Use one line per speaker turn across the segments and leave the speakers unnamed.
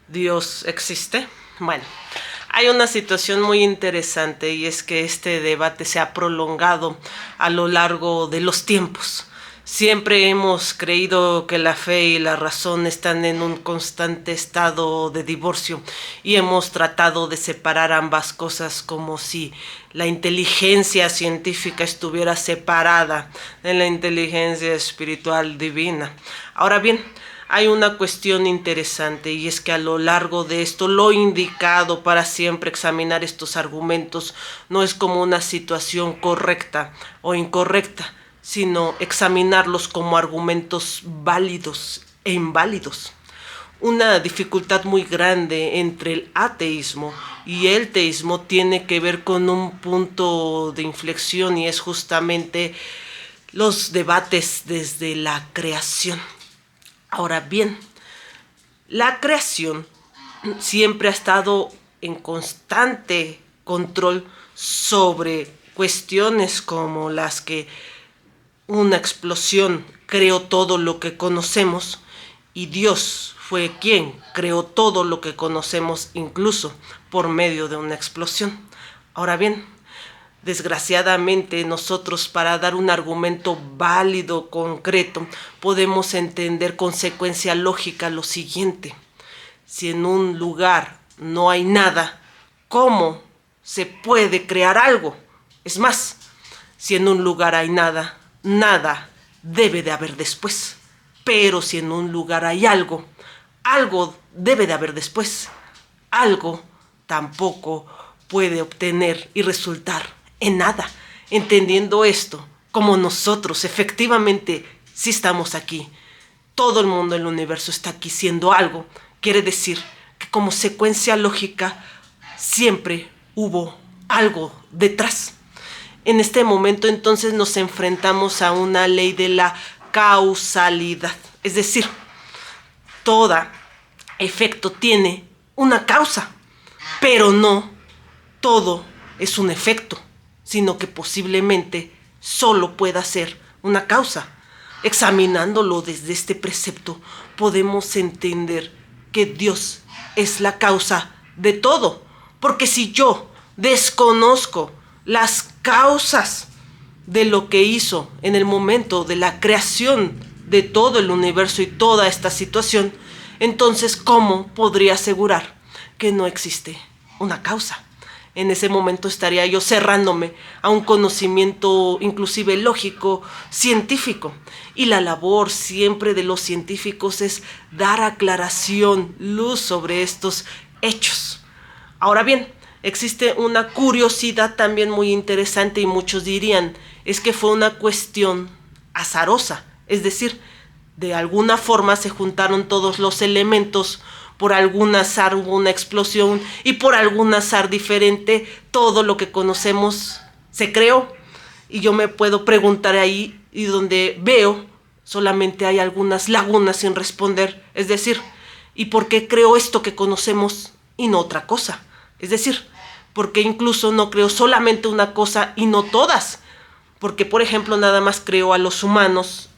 ¿Dios existe? Bueno, hay una situación muy interesante y es que este debate se ha prolongado a lo largo de los tiempos. Siempre hemos creído que la fe y la razón están en un constante estado de divorcio y hemos tratado de separar ambas cosas como si la inteligencia científica estuviera separada de la inteligencia espiritual divina. Ahora bien, hay una cuestión interesante y es que a lo largo de esto lo indicado para siempre examinar estos argumentos no es como una situación correcta o incorrecta, sino examinarlos como argumentos válidos e inválidos. Una dificultad muy grande entre el ateísmo y el teísmo tiene que ver con un punto de inflexión y es justamente los debates desde la creación. Ahora bien, la creación siempre ha estado en constante control sobre cuestiones como las que una explosión creó todo lo que conocemos y Dios fue quien creó todo lo que conocemos incluso por medio de una explosión. Ahora bien, desgraciadamente nosotros para dar un argumento válido, concreto, podemos entender consecuencia lógica lo siguiente. Si en un lugar no hay nada, ¿cómo se puede crear algo? Es más, si en un lugar hay nada, nada debe de haber después. Pero si en un lugar hay algo, algo debe de haber después. Algo tampoco puede obtener y resultar en nada. Entendiendo esto, como nosotros efectivamente sí estamos aquí, todo el mundo del universo está aquí siendo algo, quiere decir que como secuencia lógica siempre hubo algo detrás. En este momento entonces nos enfrentamos a una ley de la causalidad, es decir, todo efecto tiene una causa, pero no todo es un efecto, sino que posiblemente solo pueda ser una causa. Examinándolo desde este precepto, podemos entender que Dios es la causa de todo, porque si yo desconozco las causas de lo que hizo en el momento de la creación de todo el universo y toda esta situación, entonces ¿cómo podría asegurar que no existe una causa? En ese momento estaría yo cerrándome a un conocimiento inclusive lógico, científico. Y la labor siempre de los científicos es dar aclaración, luz sobre estos hechos. Ahora bien, existe una curiosidad también muy interesante y muchos dirían, es que fue una cuestión azarosa, es decir, de alguna forma se juntaron todos los elementos, por algún azar hubo una explosión y por algún azar diferente todo lo que conocemos se creó. Y yo me puedo preguntar ahí y donde veo solamente hay algunas lagunas sin responder, es decir, ¿y por qué creó esto que conocemos y no otra cosa? Es decir, ¿por qué incluso no creó solamente una cosa y no todas? Porque, por ejemplo, nada más creó a los humanos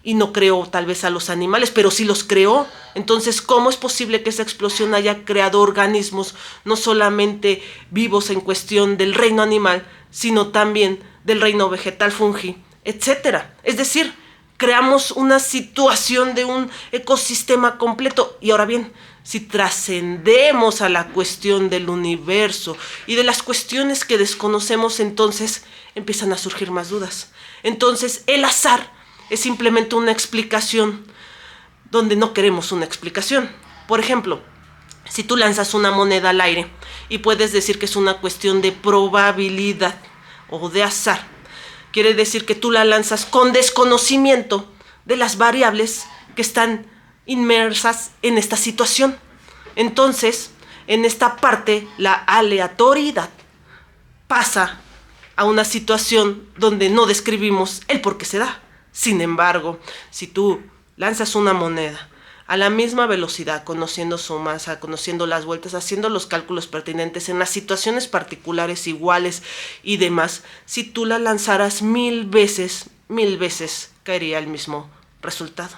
y no creó tal vez a los animales, pero sí los creó. Entonces, ¿cómo es posible que esa explosión haya creado organismos no solamente vivos en cuestión del reino animal, sino también del reino vegetal, fungi, etcétera? Es decir, creamos una situación de un ecosistema completo. Y ahora bien, si trascendemos a la cuestión del universo y de las cuestiones que desconocemos, entonces empiezan a surgir más dudas. Entonces, el azar es simplemente una explicación donde no queremos una explicación. Por ejemplo, si tú lanzas una moneda al aire y puedes decir que es una cuestión de probabilidad o de azar, quiere decir que tú la lanzas con desconocimiento de las variables que están inmersas en esta situación. Entonces, en esta parte, la aleatoriedad pasa a una situación donde no describimos el por qué se da. Sin embargo, si tú lanzas una moneda a la misma velocidad, conociendo su masa, conociendo las vueltas, haciendo los cálculos pertinentes en las situaciones particulares iguales y demás, si tú la lanzaras 1000 veces caería el mismo resultado.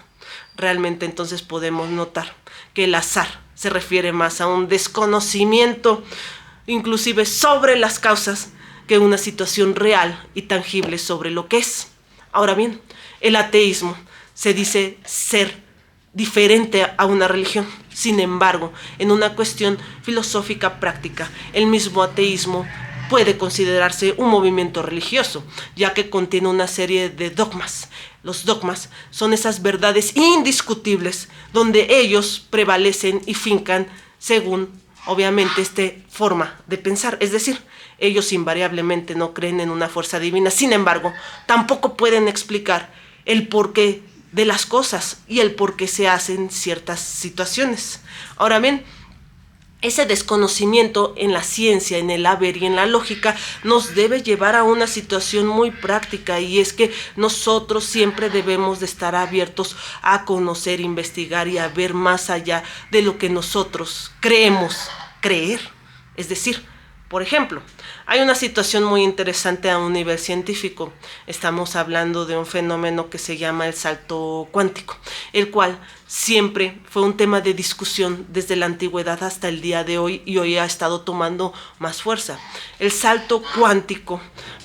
realmente entonces podemos notar que el azar se refiere más a un desconocimiento, inclusive sobre las causas, que una situación real y tangible sobre lo que es. Ahora bien, el ateísmo se dice ser diferente a una religión. Sin embargo, en una cuestión filosófica práctica, el mismo ateísmo puede considerarse un movimiento religioso, ya que contiene una serie de dogmas. Los dogmas son esas verdades indiscutibles donde ellos prevalecen y fincan según, obviamente, esta forma de pensar. Es decir, ellos invariablemente no creen en una fuerza divina. Sin embargo, tampoco pueden explicar el porqué de las cosas y el por qué se hacen ciertas situaciones. Ahora bien, ese desconocimiento en la ciencia, en el haber y en la lógica nos debe llevar a una situación muy práctica, y es que nosotros siempre debemos de estar abiertos a conocer, investigar y a ver más allá de lo que nosotros creemos creer. Es decir, por ejemplo, hay una situación muy interesante a un nivel científico. Estamos hablando de un fenómeno que se llama el salto cuántico, el cual siempre fue un tema de discusión desde la antigüedad hasta el día de hoy, y hoy ha estado tomando más fuerza. El salto cuántico,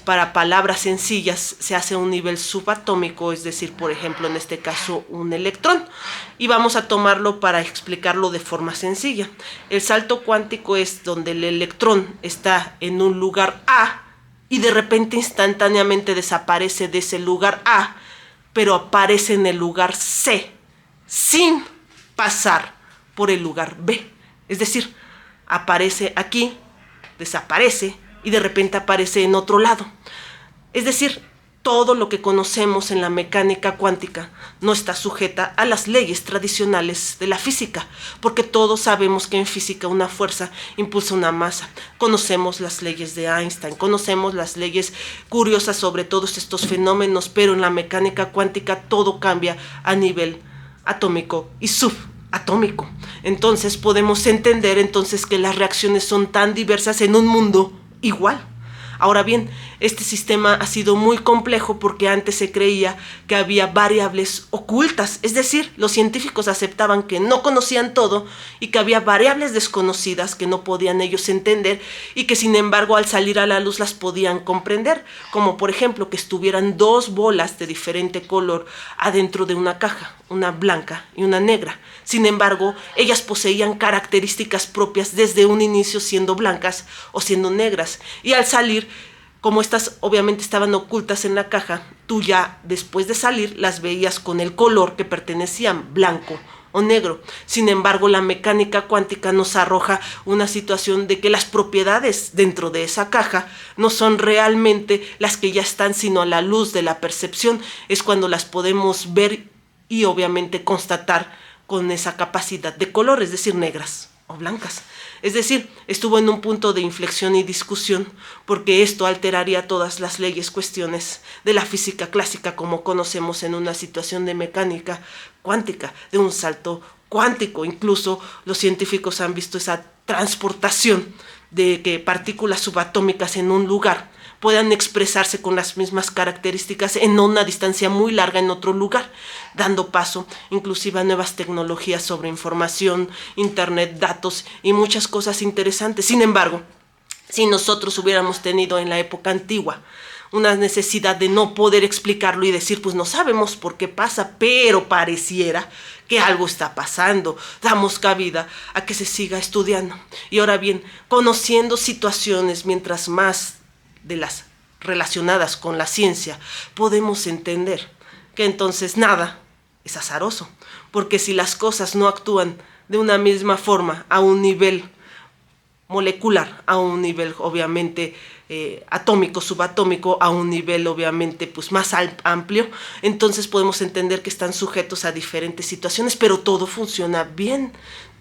para palabras sencillas, se hace a un nivel subatómico, es decir, por ejemplo, en este caso, un electrón. Y vamos a tomarlo para explicarlo de forma sencilla. El salto cuántico es donde el electrón está en un lugar A y de repente instantáneamente desaparece de ese lugar A, pero aparece en el lugar C sin pasar por el lugar B. Es decir, aparece aquí, desaparece y de repente aparece en otro lado. Es decir, todo lo que conocemos en la mecánica cuántica no está sujeta a las leyes tradicionales de la física, porque todos sabemos que en física una fuerza impulsa una masa. Conocemos las leyes de Einstein, conocemos las leyes curiosas sobre todos estos fenómenos, pero en la mecánica cuántica todo cambia a nivel atómico y subatómico. Entonces podemos entender entonces que las reacciones son tan diversas en un mundo igual. Ahora bien, este sistema ha sido muy complejo porque antes se creía que había variables ocultas, es decir, los científicos aceptaban que no conocían todo y que había variables desconocidas que no podían ellos entender y que sin embargo al salir a la luz las podían comprender, como por ejemplo que estuvieran dos bolas de diferente color adentro de una caja, una blanca y una negra. Sin embargo, ellas poseían características propias desde un inicio, siendo blancas o siendo negras, y al salir, como estas obviamente estaban ocultas en la caja, tú ya después de salir las veías con el color que pertenecían, blanco o negro. Sin embargo, la mecánica cuántica nos arroja una situación de que las propiedades dentro de esa caja no son realmente las que ya están, sino a la luz de la percepción es cuando las podemos ver y obviamente constatar con esa capacidad de color, es decir, negras o blancas. Es decir, estuvo en un punto de inflexión y discusión, porque esto alteraría todas las leyes, cuestiones de la física clásica como conocemos en una situación de mecánica cuántica, de un salto cuántico. Incluso los científicos han visto esa transportación de que partículas subatómicas en un lugar puedan expresarse con las mismas características en una distancia muy larga en otro lugar, dando paso inclusive a nuevas tecnologías sobre información, internet, datos y muchas cosas interesantes. Sin embargo, si nosotros hubiéramos tenido en la época antigua una necesidad de no poder explicarlo y decir, pues no sabemos por qué pasa, pero pareciera que algo está pasando, damos cabida a que se siga estudiando. Y ahora bien, conociendo situaciones, mientras más de las relacionadas con la ciencia, podemos entender que entonces nada es azaroso, porque si las cosas no actúan de una misma forma a un nivel molecular, a un nivel obviamente atómico, subatómico, a un nivel obviamente pues más amplio, entonces podemos entender que están sujetos a diferentes situaciones, pero todo funciona bien,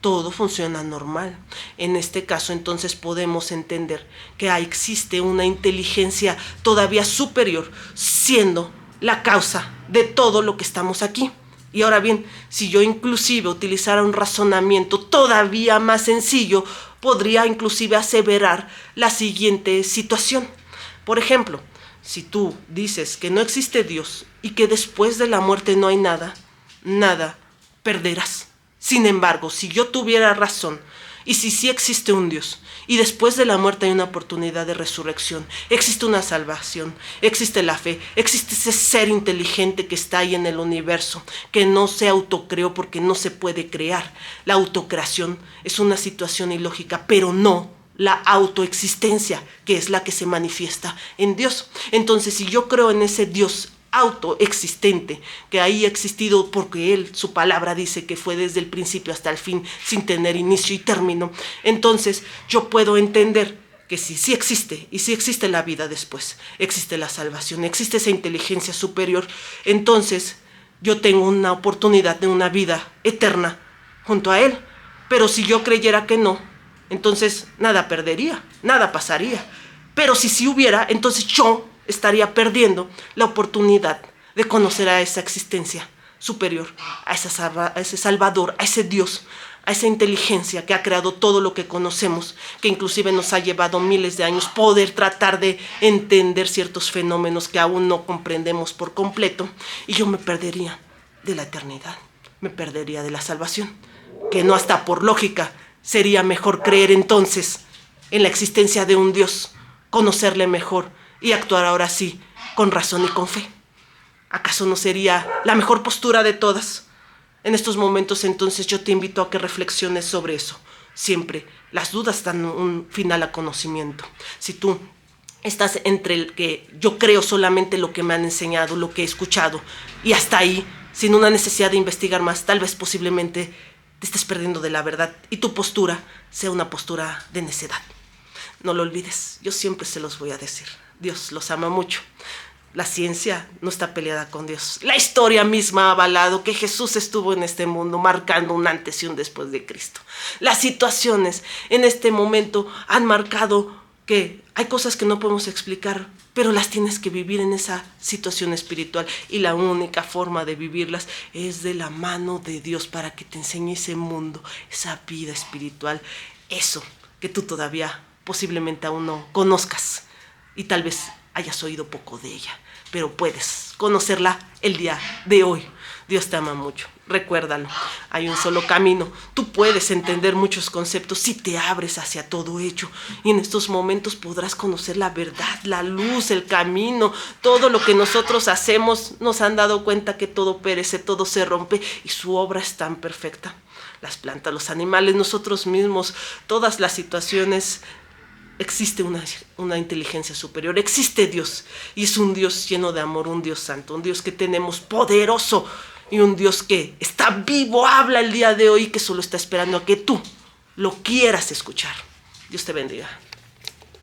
todo funciona normal. En este caso entonces podemos entender que existe una inteligencia todavía superior, siendo la causa de todo lo que estamos aquí. Y ahora bien, si yo inclusive utilizara un razonamiento todavía más sencillo, podría inclusive aseverar la siguiente situación. Por ejemplo, si tú dices que no existe Dios y que después de la muerte no hay nada, nada perderás. Sin embargo, si yo tuviera razón, y si sí existe un Dios, y después de la muerte hay una oportunidad de resurrección, existe una salvación, existe la fe, existe ese ser inteligente que está ahí en el universo, que no se autocreó porque no se puede crear. La autocreación es una situación ilógica, pero no la autoexistencia, que es la que se manifiesta en Dios. Entonces, si yo creo en ese Dios autoexistente, que ahí ha existido porque Él, su palabra dice que fue desde el principio hasta el fin, sin tener inicio y término, entonces yo puedo entender que si sí existe, y si existe la vida después, existe la salvación, existe esa inteligencia superior, entonces yo tengo una oportunidad de una vida eterna junto a Él. Pero si yo creyera que no, entonces nada perdería, nada pasaría. Pero si sí hubiera, entonces yo estaría perdiendo la oportunidad de conocer a esa existencia superior, a ese Salvador, a ese Dios, a esa inteligencia que ha creado todo lo que conocemos, que inclusive nos ha llevado miles de años poder tratar de entender ciertos fenómenos que aún no comprendemos por completo, y yo me perdería de la eternidad, me perdería de la salvación, que no hasta por lógica sería mejor creer entonces en la existencia de un Dios, conocerle mejor y actuar ahora sí con razón y con fe. ¿Acaso no sería la mejor postura de todas? En estos momentos entonces yo te invito a que reflexiones sobre eso. Siempre las dudas dan un final a conocimiento. Si tú estás entre el que yo creo solamente lo que me han enseñado, lo que he escuchado, y hasta ahí, sin una necesidad de investigar más, tal vez posiblemente te estés perdiendo de la verdad y tu postura sea una postura de necedad. No lo olvides, yo siempre se los voy a decir. Dios los ama mucho. La ciencia no está peleada con Dios. La historia misma ha avalado que Jesús estuvo en este mundo marcando un antes y un después de Cristo. Las situaciones en este momento han marcado que hay cosas que no podemos explicar, pero las tienes que vivir en esa situación espiritual, y la única forma de vivirlas es de la mano de Dios para que te enseñe ese mundo, esa vida espiritual, eso que tú todavía posiblemente aún no conozcas y tal vez hayas oído poco de ella, pero puedes conocerla el día de hoy. Dios te ama mucho, recuérdalo, hay un solo camino. Tú puedes entender muchos conceptos si te abres hacia todo ello, y en estos momentos podrás conocer la verdad, la luz, el camino. Todo lo que nosotros hacemos, nos han dado cuenta que todo perece, todo se rompe, y su obra es tan perfecta. Las plantas, los animales, nosotros mismos, todas las situaciones. Existe una inteligencia superior, existe Dios, y es un Dios lleno de amor, un Dios santo, un Dios que tenemos poderoso, y un Dios que está vivo, habla el día de hoy, que solo está esperando a que tú lo quieras escuchar. Dios te bendiga.